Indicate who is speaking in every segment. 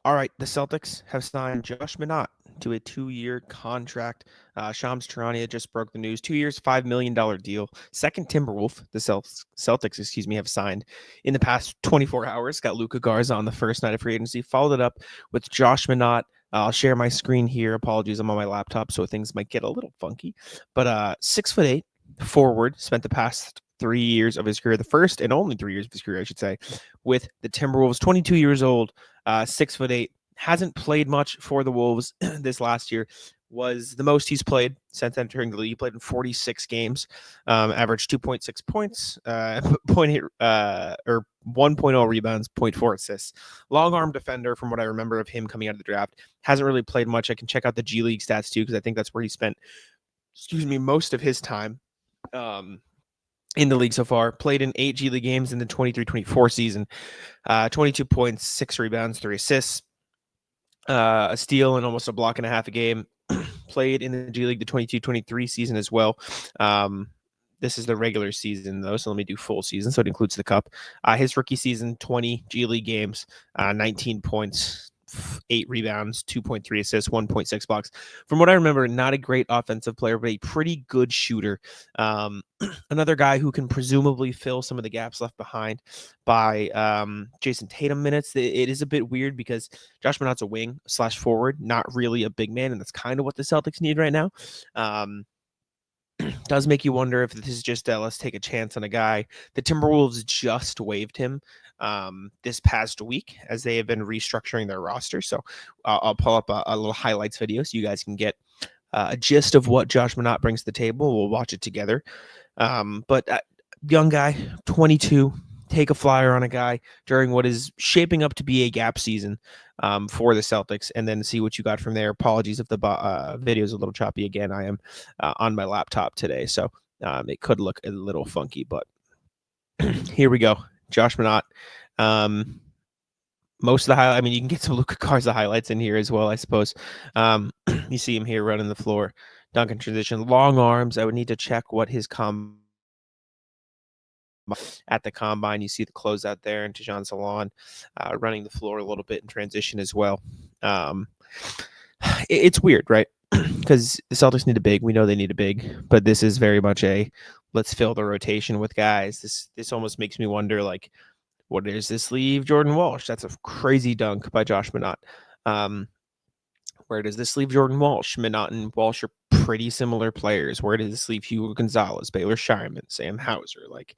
Speaker 1: All right, the Celtics have signed Josh Minott to a 2-year contract. Shams Charania just broke the news. 2 years, $5 million deal. Second Timberwolf the Celtics, have signed in the past 24 hours. Got Luka Garza on the first night of free agency. Followed it up with Josh Minott. I'll share my screen here. Apologies, I'm on my laptop, so things might get a little funky. But 6'8" forward, spent the past 3 years of his career, the first and only 3 years of his career, I should say, with the Timberwolves. 22 years old. 6'8", hasn't played much for the Wolves this last year. Was the most he's played since entering the league. He played in 46 games, averaged 2.6 points, 1.0 rebounds, 0.4 assists. Long arm defender, from what I remember of him coming out of the draft. Hasn't really played much. I can check out the G League stats too, because I think that's where he spent, most of his time. In the league so far. Played in 8 G League games in the 23-24 season. 22 points, 6 rebounds, 3 assists, a steal, and almost a block and a half a game. Played in the G League the 22-23 season as well. This is the regular season, though, so let me do full season, so it includes the cup. His rookie season, 20 G League games, 19 points, 8 rebounds, 2.3 assists, 1.6 blocks. From what I remember, not a great offensive player, but a pretty good shooter. Another guy who can presumably fill some of the gaps left behind by Jason Tatum minutes. It is a bit weird because Josh Minott's a wing / forward, not really a big man, and that's kind of what the Celtics need right now. Does make you wonder if this is just let's take a chance on a guy. The Timberwolves just waived him this past week as they have been restructuring their roster. So I'll pull up a little highlights video so you guys can get a gist of what Josh Minott brings to the table. We'll watch it together. But young guy, 22, take a flyer on a guy during what is shaping up to be a gap season for the Celtics, and then see what you got from there. Apologies if the video is a little choppy again. I am on my laptop today, so it could look a little funky, but here we go. Josh Minott. Most of the highlights, you can get some Luka Garza highlights in here as well, I suppose. You see him here running the floor, dunk in transition, long arms. I would need to check what his at the combine. You see the closeout there, and Tijan Salon running the floor a little bit in transition as well. It's weird, right? Because the Celtics need a big. We know they need a big, but this is very much a let's fill the rotation with guys. This almost makes me wonder, like, what does this leave Jordan Walsh? That's a crazy dunk by Josh Minott. Where does this leave Jordan Walsh? Minott and Walsh are pretty similar players. Where does this leave Hugo Gonzalez, Baylor Shireman, Sam Hauser? Like,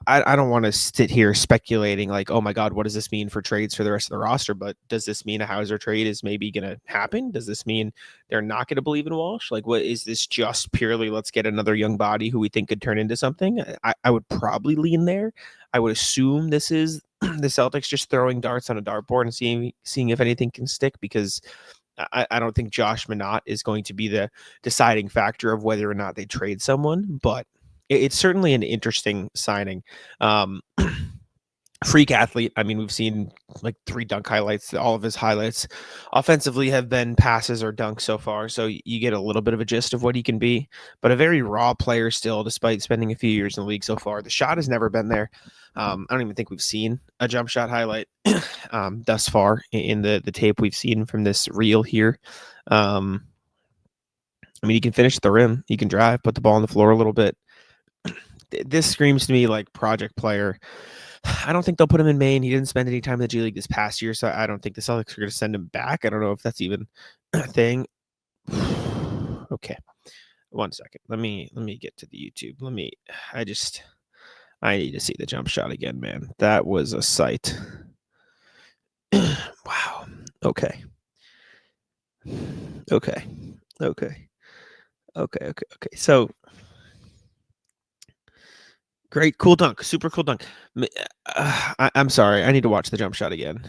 Speaker 1: I don't want to sit here speculating like, oh my God, what does this mean for trades for the rest of the roster? But does this mean a Hauser trade is maybe going to happen? Does this mean they're not going to believe in Walsh? Like, what is this just purely let's get another young body who we think could turn into something? I would probably lean there. I would assume this is the Celtics just throwing darts on a dartboard and seeing if anything can stick, because I don't think Josh Minott is going to be the deciding factor of whether or not they trade someone, but it's certainly an interesting signing. Freak athlete. We've seen like 3 dunk highlights. All of his highlights offensively have been passes or dunks so far, so you get a little bit of a gist of what he can be, but a very raw player still, despite spending a few years in the league so far. The shot has never been there. I don't even think we've seen a jump shot highlight thus far in the tape we've seen from this reel here. He can finish the rim, he can drive, put the ball on the floor a little bit. This screams to me like project player. I don't think they'll put him in Maine. He didn't spend any time in the G League this past year, so I don't think the Celtics are going to send him back. I don't know if that's even a thing. Okay, 1 second. Let me get to the YouTube. I need to see the jump shot again, man. That was a sight. Wow. Okay. So great, cool dunk, super cool dunk. I'm sorry, I need to watch the jump shot again.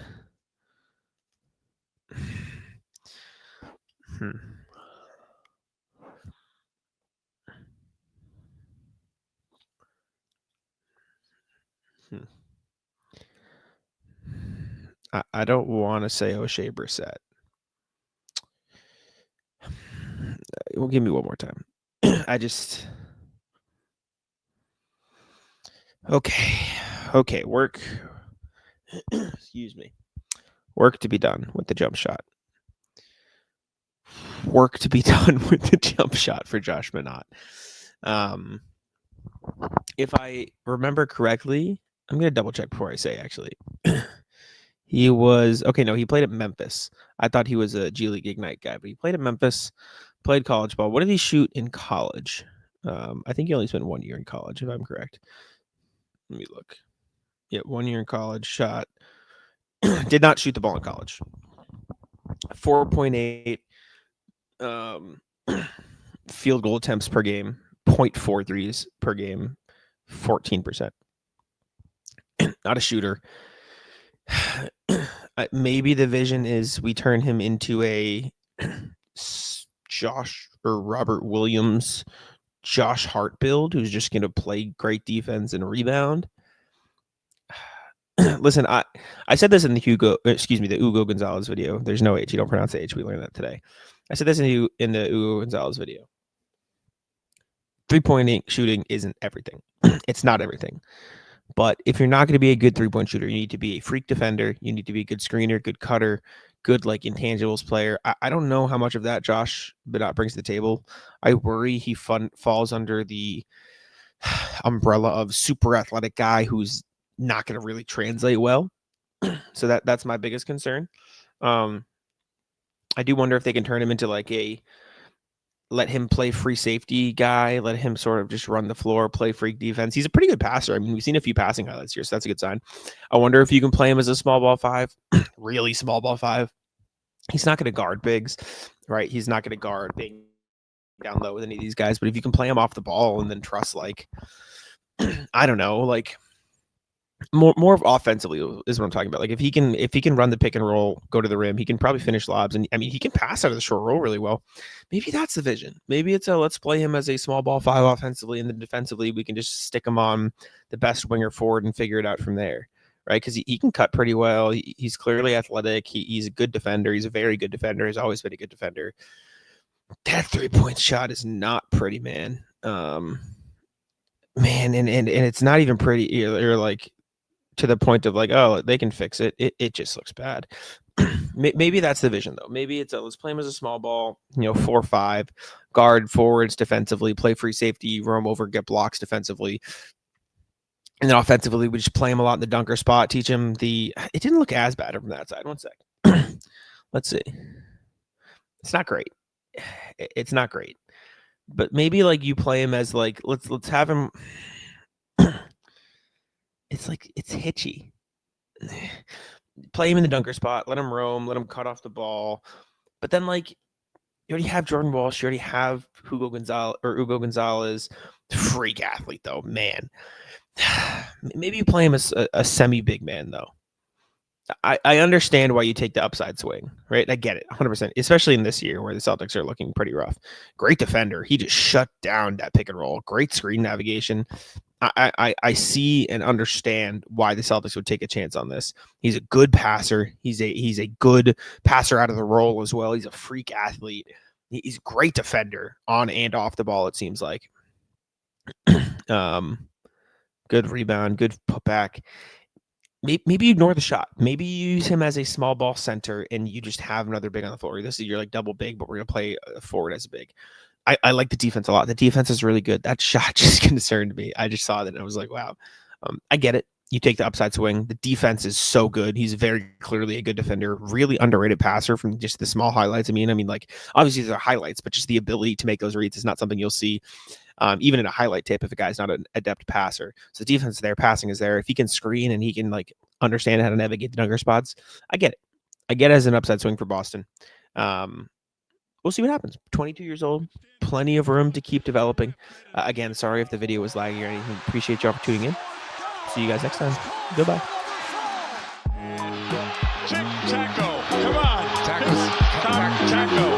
Speaker 1: I don't want to say O'Shea Brissett. Well, give me one more time. Okay, work. Excuse me. Work to be done with the jump shot. Work to be done with the jump shot for Josh Minott. If I remember correctly, I'm going to double check before I say, actually. He was, okay, no, he played at Memphis. I thought he was a G League Ignite guy, but he played at Memphis, played college ball. What did he shoot in college? I think he only spent 1 year in college, if I'm correct. Let me look. Yeah, 1 year in college, shot. Did not shoot the ball in college. 4.8 field goal attempts per game, 0.4 threes per game, 14%. Not a shooter. Maybe the vision is we turn him into a Josh or Robert Williams, Josh Hart build, who's just going to play great defense and rebound. Listen, I said this in the Hugo Gonzalez video. There's no H. You don't pronounce the H. We learned that today. I said this in the Hugo Gonzalez video. 3-point shooting isn't everything. It's not everything. But if you're not going to be a good 3-point shooter, you need to be a freak defender. You need to be a good screener, good cutter, good like intangibles player. I don't know how much of that Josh Minott brings to the table. I worry he falls under the umbrella of super athletic guy who's not going to really translate well. So that's my biggest concern. I do wonder if they can turn him into like let him play free safety guy, let him sort of just run the floor, play freak defense. He's a pretty good passer. I mean, we've seen a few passing highlights here, so that's a good sign. I wonder if you can play him as a small ball 5, really small ball 5. He's not going to guard bigs, right? He's not going to guard being down low with any of these guys, but if you can play him off the ball and then trust, like, I don't know, like more offensively is what I'm talking about. Like if he can run the pick and roll, go to the rim, he can probably finish lobs, and I mean he can pass out of the short roll really well. Maybe that's the vision. Maybe it's let's play him as a small ball 5 offensively, and then defensively we can just stick him on the best winger forward and figure it out from there, right? Because he can cut pretty well. He's clearly athletic. He's a good defender. He's a very good defender. He's always been a good defender. That 3-point shot is not pretty, man. Man, and it's not even pretty. You're like, to the point of like, oh, they can fix it. It just looks bad. Maybe that's the vision, though. Maybe it's let's play him as a small ball, 4-5, guard forwards defensively, play free safety, roam over, get blocks defensively. And then offensively, we just play him a lot in the dunker spot, teach him it didn't look as bad from that side. 1 sec. Let's see. It's not great. It's not great. But maybe like you play him as like, let's have him. It's like it's hitchy. Play him in the dunker spot, let him roam, let him cut off the ball. But then like you already have Jordan Walsh, you already have Hugo Gonzalez, freak athlete though, man. Maybe you play him as a semi-big man though. I understand why you take the upside swing, right? I get it 100%, especially in this year where the Celtics are looking pretty rough. Great defender. He just shut down that pick and roll. Great screen navigation. I see and understand why the Celtics would take a chance on this. He's a good passer. He's a good passer out of the roll as well. He's a freak athlete. He's a great defender on and off the ball, it seems like. Good rebound, good putback. Maybe ignore the shot. Maybe you use him as a small ball center and you just have another big on the floor. This is your like double big, but we're going to play forward as a big. I like the defense a lot. The defense is really good. That shot just concerned me. I just saw that and I was like, wow. I get it. You take the upside swing. The defense is so good. He's very clearly a good defender, really underrated passer from just the small highlights. I mean, like obviously these are highlights, but just the ability to make those reads is not something you'll see even in a highlight tape if a guy's not an adept passer. So the defense is there, passing is there. If he can screen and he can like understand how to navigate the dunker spots, I get it. I get it as an upside swing for Boston. We'll see what happens. 22 years old, plenty of room to keep developing. Again, sorry if the video was laggy or anything. Appreciate y'all for tuning in. See you guys next time. Goodbye.
Speaker 2: Taco, come on. Taco.